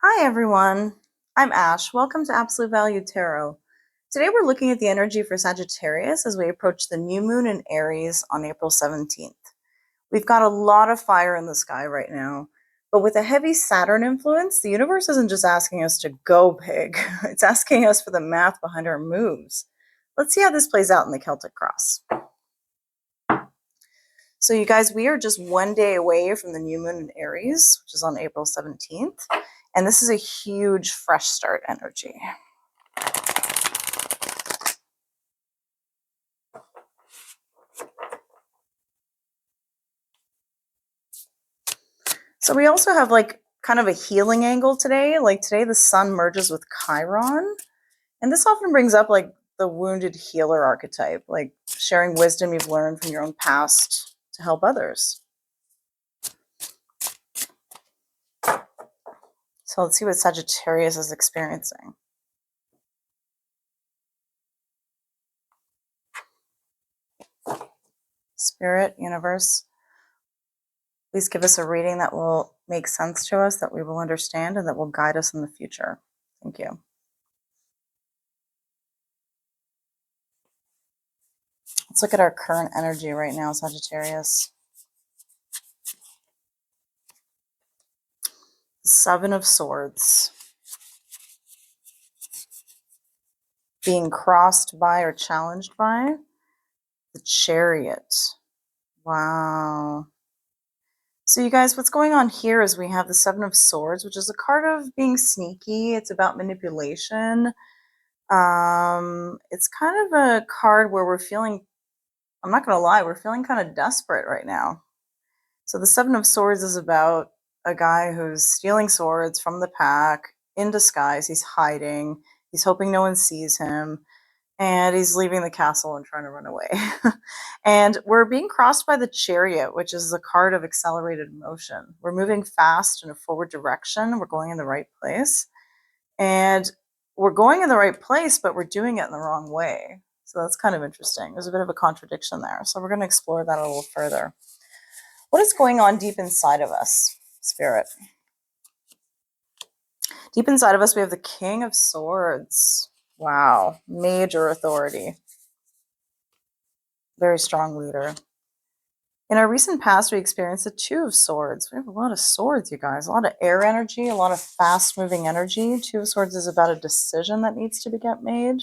Hi everyone, I'm Ash. Welcome to Absolute Value Tarot. Today we're looking at the energy for Sagittarius as we approach the new moon in Aries on April 17th. We've got a lot of fire in the sky right now, but with a heavy Saturn influence, the universe isn't just asking us to go big, it's asking us for the math behind our moves. Let's see how this plays out in the Celtic cross. So you guys, we are just one day away from the new moon in Aries, which is on April 17th. And this is a huge fresh start energy. So we also have like kind of a healing angle today. Like today the sun merges with Chiron. And this often brings up like the wounded healer archetype, like sharing wisdom you've learned from your own past to help others. So let's see what Sagittarius is experiencing. Spirit, universe, please give us a reading that will make sense to us, that we will understand, and that will guide us in the future. Thank you. Let's look at our current energy right now, Sagittarius. The Seven of Swords. Being crossed by or challenged by the Chariot. Wow. So you guys, what's going on here is we have the Seven of Swords, which is a card of being sneaky. It's about manipulation. It's kind of a card where we're feeling, I'm not going to lie, we're feeling kind of desperate right now. So the Seven of Swords is about a guy who's stealing swords from the pack in disguise. He's hiding. He's hoping no one sees him. And he's leaving the castle and trying to run away. And we're being crossed by the Chariot, which is a card of accelerated motion. We're moving fast in a forward direction. We're going in the right place. And we're going in the right place, but we're doing it in the wrong way. So that's kind of interesting. There's a bit of a contradiction there. So we're going to explore that a little further. What is going on deep inside of us, Spirit? Deep inside of us, we have the King of Swords. Wow, major authority. Very strong leader. In our recent past, we experienced the Two of Swords. We have a lot of swords, you guys. A lot of air energy, a lot of fast-moving energy. Two of Swords is about a decision that needs to get made.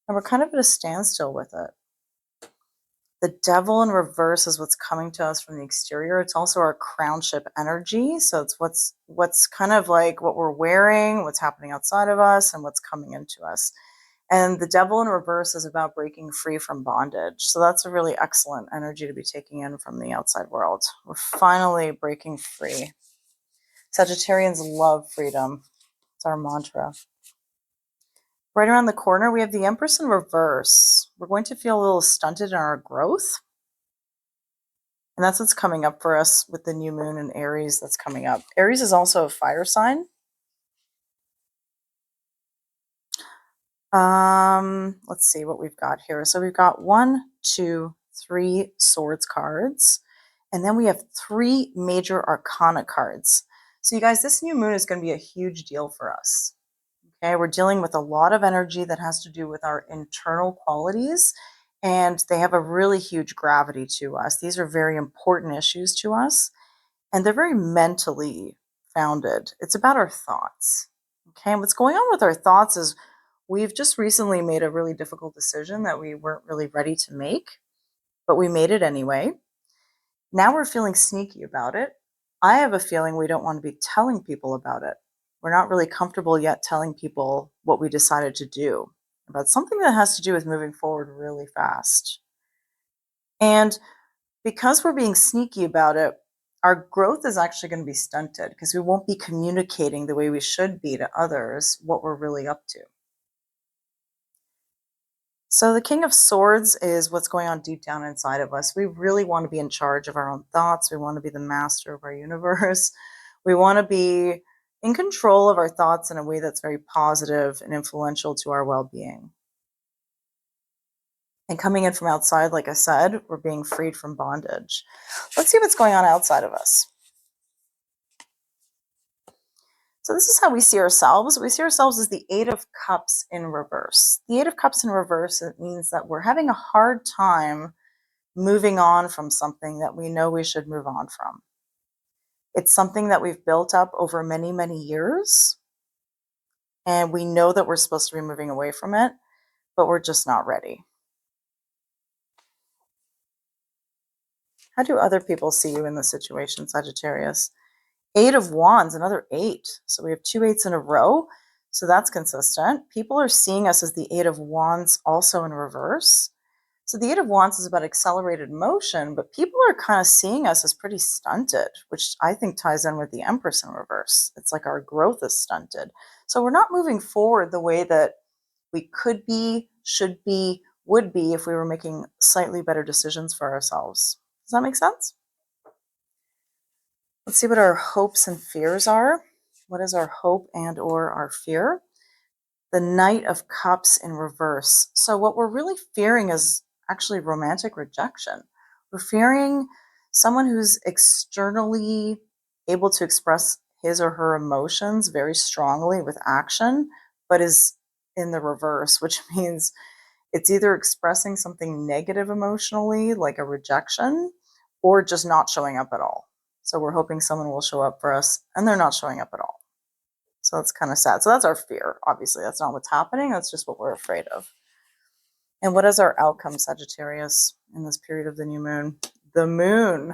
And we're kind of at a standstill with it. The Devil in reverse is what's coming to us from the exterior. It's also our crownship energy. So it's what's kind of like what we're wearing, what's happening outside of us, and what's coming into us. And the Devil in reverse is about breaking free from bondage. So that's a really excellent energy to be taking in from the outside world. We're finally breaking free. Sagittarians love freedom. It's our mantra. Right around the corner, we have the Empress in reverse. We're going to feel a little stunted in our growth. And that's what's coming up for us with the new moon in Aries that's coming up. Aries is also a fire sign. Let's see what we've got here. So we've got 1, 2, 3 swords cards. And then we have 3 major arcana cards. So you guys, this new moon is going to be a huge deal for us. Okay, we're dealing with a lot of energy that has to do with our internal qualities, and they have a really huge gravity to us. These are very important issues to us, and they're very mentally founded. It's about our thoughts. Okay, and what's going on with our thoughts is we've just recently made a really difficult decision that we weren't really ready to make, but we made it anyway. Now we're feeling sneaky about it. I have a feeling we don't want to be telling people about it. We're not really comfortable yet telling people what we decided to do about something that has to do with moving forward really fast. And because we're being sneaky about it, our growth is actually going to be stunted because we won't be communicating the way we should be to others what we're really up to. So the King of Swords is what's going on deep down inside of us. We really want to be in charge of our own thoughts. We want to be the master of our universe. We want to be in control of our thoughts in a way that's very positive and influential to our well-being. And coming in from outside, like I said, we're being freed from bondage. Let's see what's going on outside of us. So this is how we see ourselves. We see ourselves as the Eight of Cups in reverse. The Eight of Cups in reverse, it means that we're having a hard time moving on from something that we know we should move on from. It's something that we've built up over many, many years, and we know that we're supposed to be moving away from it, but we're just not ready. How do other people see you in this situation, Sagittarius? Eight of Wands, another eight. So we have two eights in a row. So that's consistent. People are seeing us as the Eight of Wands also in reverse. So the Eight of Wands is about accelerated motion, but people are kind of seeing us as pretty stunted, which I think ties in with the Empress in reverse. It's like our growth is stunted. So we're not moving forward the way that we could be, should be, would be if we were making slightly better decisions for ourselves. Does that make sense? Let's see what our hopes and fears are. What is our hope and or our fear? The Knight of Cups in reverse. So what we're really fearing is actually romantic rejection. We're fearing someone who's externally able to express his or her emotions very strongly with action, but is in the reverse, which means it's either expressing something negative emotionally, like a rejection, or just not showing up at all. So we're hoping someone will show up for us, and they're not showing up at all. So that's kind of sad. So that's our fear. Obviously, that's not what's happening. That's just what we're afraid of. And what is our outcome, Sagittarius, in this period of the new moon? The moon.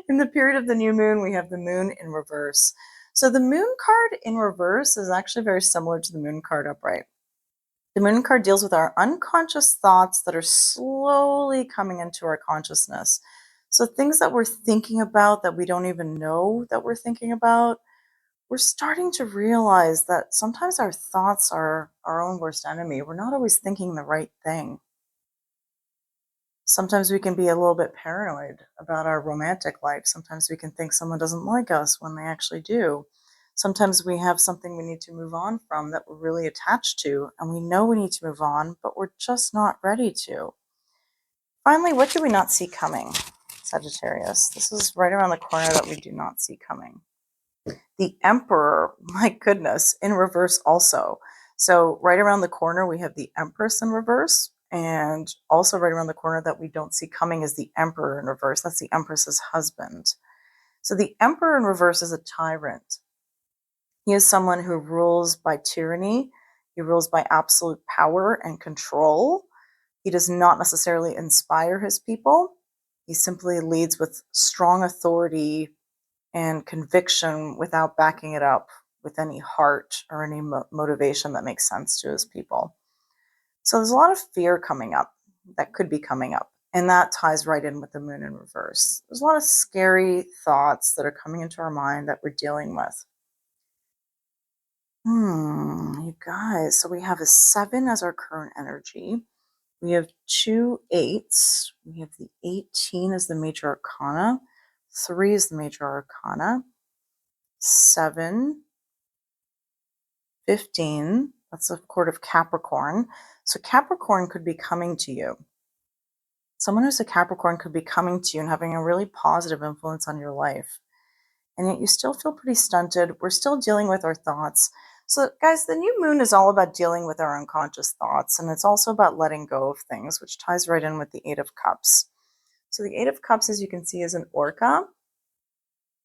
In the period of the new moon, we have the moon in reverse. So the moon card in reverse is actually very similar to the moon card upright. The moon card deals with our unconscious thoughts that are slowly coming into our consciousness. So things that we're thinking about that we don't even know that we're thinking about, we're starting to realize that sometimes our thoughts are our own worst enemy. We're not always thinking the right thing. Sometimes we can be a little bit paranoid about our romantic life. Sometimes we can think someone doesn't like us when they actually do. Sometimes we have something we need to move on from that we're really attached to, and we know we need to move on, but we're just not ready to. Finally, what do we not see coming, Sagittarius? This is right around the corner that we do not see coming. The Emperor, my goodness, in reverse also. So right around the corner, we have the Empress in reverse. And also right around the corner that we don't see coming is the Emperor in reverse. That's the Empress's husband. So the Emperor in reverse is a tyrant. He is someone who rules by tyranny. He rules by absolute power and control. He does not necessarily inspire his people. He simply leads with strong authority and conviction without backing it up with any heart or any motivation that makes sense to his people. So there's a lot of fear coming up that could be coming up. And that ties right in with the moon in reverse. There's a lot of scary thoughts that are coming into our mind that we're dealing with. You guys, so we have a 7 as our current energy. We have 2 8s. We have the 18 as the major arcana. 3 is the major arcana. 7, 15, that's the court of Capricorn. So Capricorn could be coming to you. Someone who's a Capricorn could be coming to you and having a really positive influence on your life. And yet you still feel pretty stunted. We're still dealing with our thoughts. So guys, the new moon is all about dealing with our unconscious thoughts. And it's also about letting go of things, which ties right in with the 8 of Cups. So the 8 of Cups, as you can see, is an orca.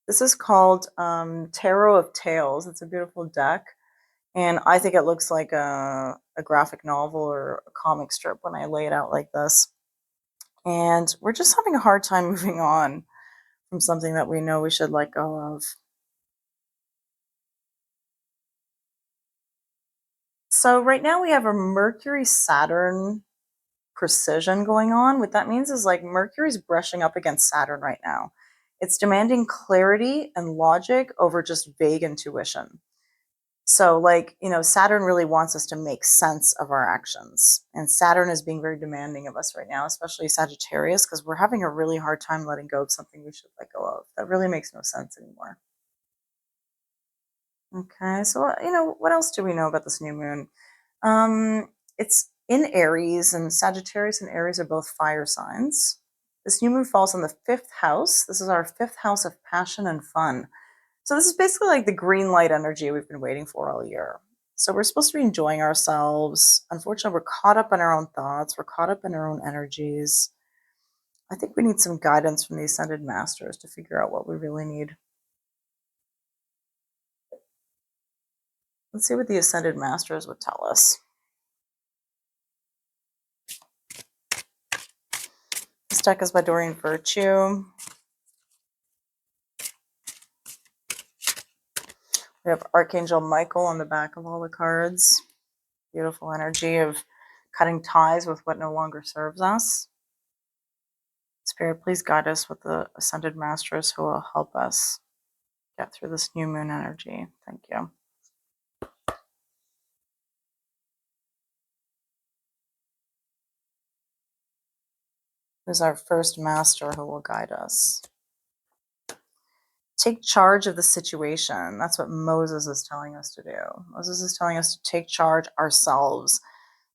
This is called Tarot of Tales. It's a beautiful deck. And I think it looks like a graphic novel or a comic strip when I lay it out like this. And we're just having a hard time moving on from something that we know we should let go of. So right now we have a Mercury-Saturn precision going on. What that means is like Mercury's brushing up against Saturn right now. It's demanding clarity and logic over just vague intuition. So like, Saturn really wants us to make sense of our actions. And Saturn is being very demanding of us right now, especially Sagittarius, because we're having a really hard time letting go of something we should let go of. That really makes no sense anymore. Okay, so, what else do we know about this new moon? It's in Aries, and Sagittarius and Aries are both fire signs. This new moon falls in the 5th house. This is our 5th house of passion and fun. So this is basically like the green light energy we've been waiting for all year. So we're supposed to be enjoying ourselves. Unfortunately, we're caught up in our own thoughts. We're caught up in our own energies. I think we need some guidance from the Ascended Masters to figure out what we really need. Let's see what the Ascended Masters would tell us. This deck is by Doreen Virtue. We have Archangel Michael on the back of all the cards. Beautiful energy of cutting ties with what no longer serves us. Spirit, please guide us with the Ascended Masters who will help us get through this new moon energy. Thank you. Who's our first master who will guide us? Take charge of the situation. That's what Moses is telling us to do. Moses is telling us to take charge ourselves.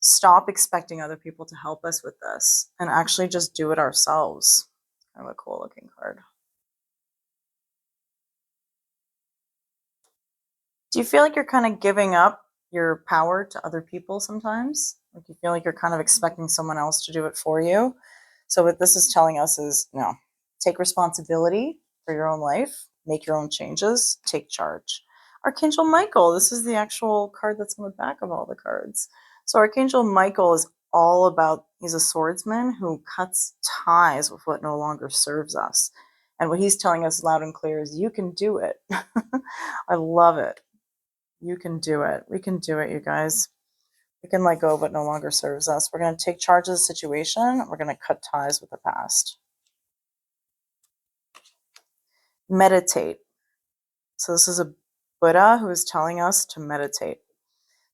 Stop expecting other people to help us with this and actually just do it ourselves. Kind of a cool looking card. Do you feel like you're kind of giving up your power to other people sometimes? Like you feel like you're kind of expecting someone else to do it for you? So what this is telling us is, no, take responsibility for your own life, make your own changes, take charge. Archangel Michael, this is the actual card that's on the back of all the cards. So Archangel Michael is all about, he's a swordsman who cuts ties with what no longer serves us. And what he's telling us loud and clear is, you can do it. I love it. You can do it. We can do it, you guys. We can let go of what no longer serves us. We're going to take charge of the situation. We're going to cut ties with the past. Meditate. So this is a Buddha who is telling us to meditate.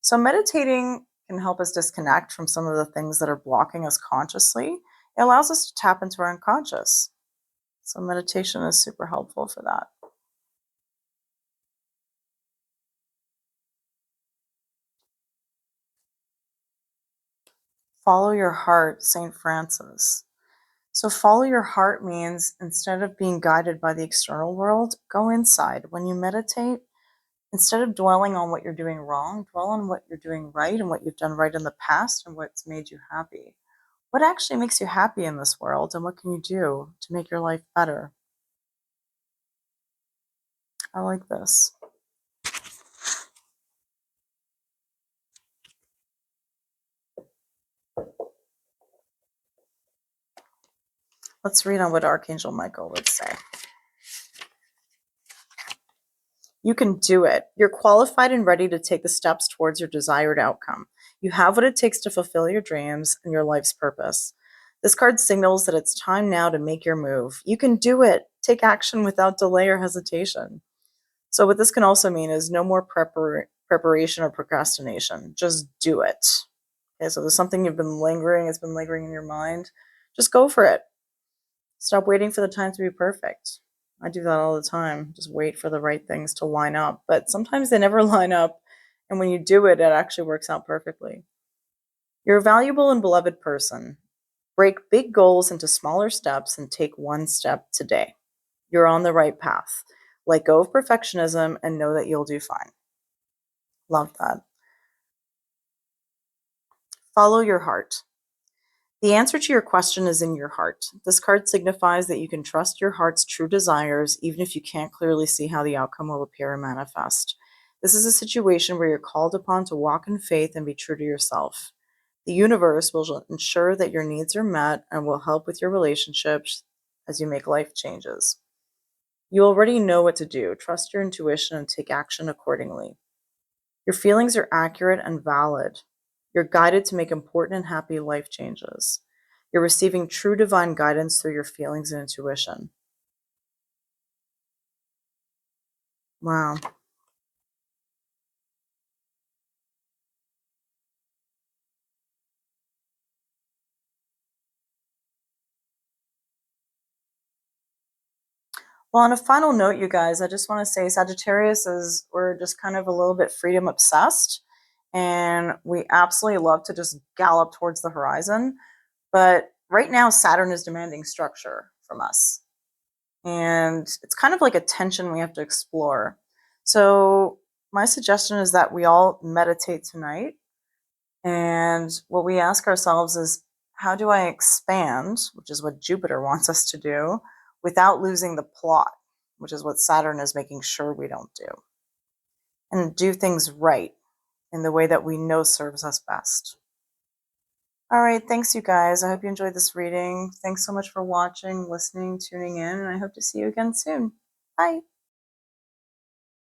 So meditating can help us disconnect from some of the things that are blocking us consciously. It allows us to tap into our unconscious. So meditation is super helpful for that. Follow your heart, St. Francis. So follow your heart means instead of being guided by the external world, go inside. When you meditate, instead of dwelling on what you're doing wrong, dwell on what you're doing right and what you've done right in the past and what's made you happy. What actually makes you happy in this world, and what can you do to make your life better? I like this. Let's read on what Archangel Michael would say. You can do it. You're qualified and ready to take the steps towards your desired outcome. You have what it takes to fulfill your dreams and your life's purpose. This card signals that it's time now to make your move. You can do it. Take action without delay or hesitation. So what this can also mean is no more preparation or procrastination. Just do it. Okay, so there's something you've been lingering, it's been lingering in your mind. Just go for it. Stop waiting for the time to be perfect. I do that all the time. Just wait for the right things to line up. But sometimes they never line up. And when you do it, it actually works out perfectly. You're a valuable and beloved person. Break big goals into smaller steps and take one step today. You're on the right path. Let go of perfectionism and know that you'll do fine. Love that. Follow your heart. The answer to your question is in your heart. This card signifies that you can trust your heart's true desires, even if you can't clearly see how the outcome will appear and manifest. This is a situation where you're called upon to walk in faith and be true to yourself. The universe will ensure that your needs are met and will help with your relationships as you make life changes. You already know what to do. Trust your intuition and take action accordingly. Your feelings are accurate and valid. You're guided to make important and happy life changes. You're receiving true divine guidance through your feelings and intuition. Wow. Well, on a final note, you guys, I just want to say Sagittarius is, we're just kind of a little bit freedom obsessed. And we absolutely love to just gallop towards the horizon. But right now, Saturn is demanding structure from us. And it's kind of like a tension we have to explore. So, my suggestion is that we all meditate tonight. And what we ask ourselves is, how do I expand, which is what Jupiter wants us to do, without losing the plot, which is what Saturn is making sure we don't do, and do things right in the way that we know serves us best. All right, thanks, you guys. I hope you enjoyed this reading. Thanks so much for watching, listening, tuning in, and I hope to see you again soon. Bye.